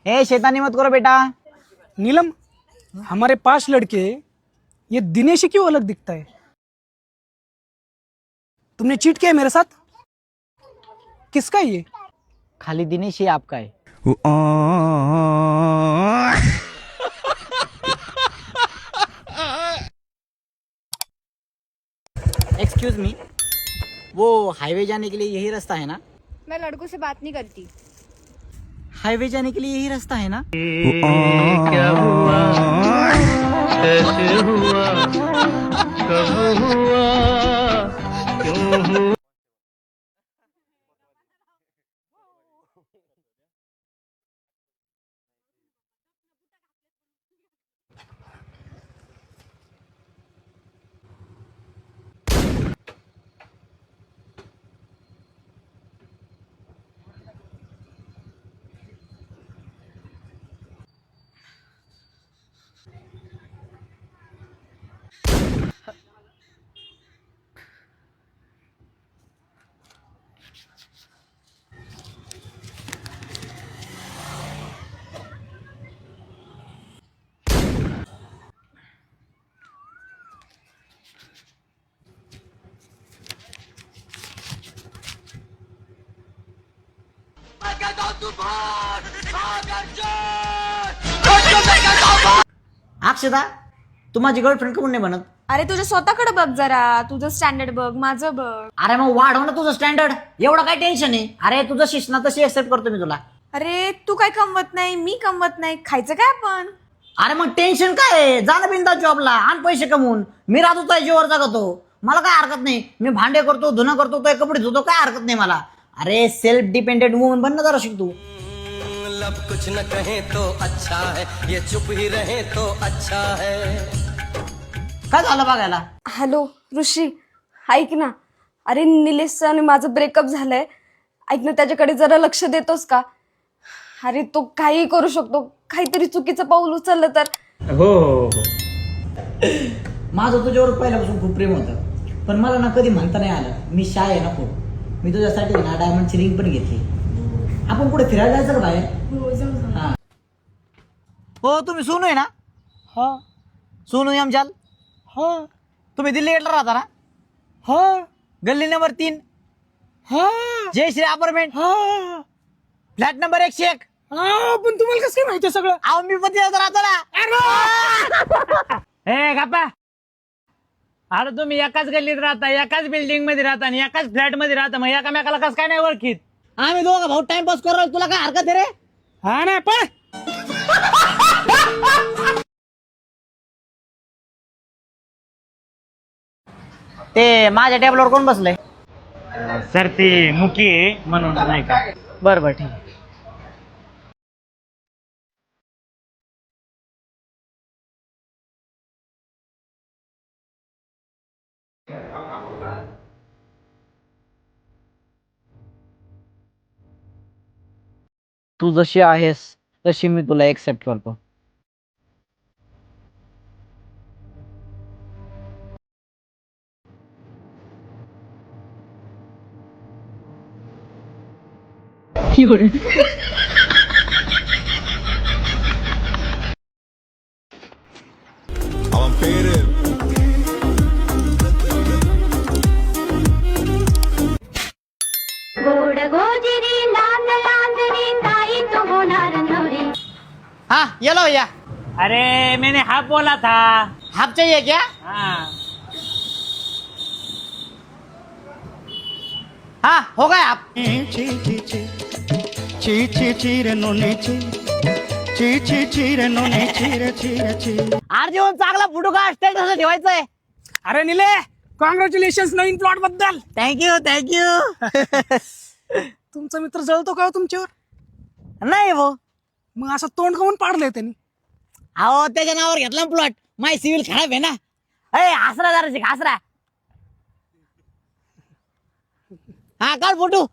ए शैतानी मत करो बेटा। नीलम, हमारे 5 लड़के, ये दिनेश ही क्यों अलग दिखता है? तुमने चीट किया है मेरे साथ? किसका है ये? खाली दिनेश ही आपका है। एक्सक्यूज मी, वो हाईवे जाने के लिए यही रास्ता है ना? मैं लड़कों से बात नहीं करती। हाईवे जाने के लिए यही रास्ता है ना? क्या हुआ, कैसे हुआ, कब हुआ, क्यों हुआ। अक्षता, तू माझी गर्लफ्रेंड करून नाही बनत? अरे तुझ्या स्वतःकडे बघ जरा, तुझं स्टँडर्ड बघ, माझं बघ. अरे मग वाढव ना तुझं स्टँडर्ड. एवढं काय टेन्शन आहे? अरे तुझं शिक्षण तशी एक्सेप्ट करतो मी तुला. अरे तू काय कमवत नाही, मी कमवत नाही, खायचं काय आपण? अरे मग टेन्शन काय आहे? जा ना बिंदा जॉबला आणि पैसे कमवून. मी राहतो तुझ्या जीवर जगतो, मला काय हरकत नाही. मी भांडे करतो, धुणं करतो, तो कपडे धुतो, काय हरकत नाही मला. अरे सेल्फ डिपेंडेंट वुमन बन ना जरा शिक तू. लब कुछ न कहे तो अच्छा है, ये चुप ही रहे तो अच्छा है. काय झालं बघायला? हॅलो ऋषी, ऐक ना. अरे निलेशचं आणि माझं ब्रेकअप झालंय. ऐक ना, त्याच्याकडे जरा लक्ष देतोस का? अरे तो काही करू शकतो, काहीतरी चुकीचं पाऊल उचललं तर. हो हो हो. माझं तुझ्यावर पहिल्यापासून खूप प्रेम होतं, पण मला ना कधी म्हणता नाही आलं. मी शाय आहे ना खूप. मी तुझ्यासाठी ना डायमंडची रिंग पण घेतली. आपण कुठे फिरायला जायचं का बाहेर? हा. हो, तुम्ही सोनू आहे ना? हा सोनू यमजाल. हा तुम्ही दिल्ली गेटला राहता ना? हा गल्ली नंबर 3, हा जयश्री अपार्टमेंट, हा फ्लॅट नंबर 101. हा. पण तुम्हाला कसं काय माहिती सगळं? अहो मी पण तिथं राहतो ना. ए गप्पा. अरे तुम्ही एकाच गल्लीत राहता, एकाच बिल्डिंग मध्ये राहता आणि एकाच फ्लॅट मध्ये राहता, मग एकामेकाला कसं काय नाही ओळखीत? आम्ही दोघं भाऊ टाइमपास करतो. तुला काय हरकत आहे रे? हा ना, पण ते माझ्या टेबलवर कोण बसलंय? सर ती मुकी आहे म्हणून नाही का. बरं बरं ठीक आहे. तू जशी आहेस तशी मी तुला एक्सेप्ट करतो. गोड गोजिरी लांद लांदरी ताई तो होणार नवरी. हाँ ये लो भैया. अरे मैंने हाफ बोला था. हाफ चाहिए क्या? हाँ. हाँ हो गए आप. आरजीवन चांगला फोटो का स्टेटस ठेवायचंय. अरे निले, कॉंग्रॅच्युलेशन नवीन प्लॉट बद्दल. Thank you thank you. तुमचा मित्र जळतो का हो तुमच्यावर? नाही भाऊ. मग असं तोंड काऊन पाडलंय त्यांनी? अहो त्याच्या नावावर घेतला प्लॉट. माय सिव्हिल खराब आहे ना. अरे हसरा जरा शिक हसरा. हा काढ फोटो.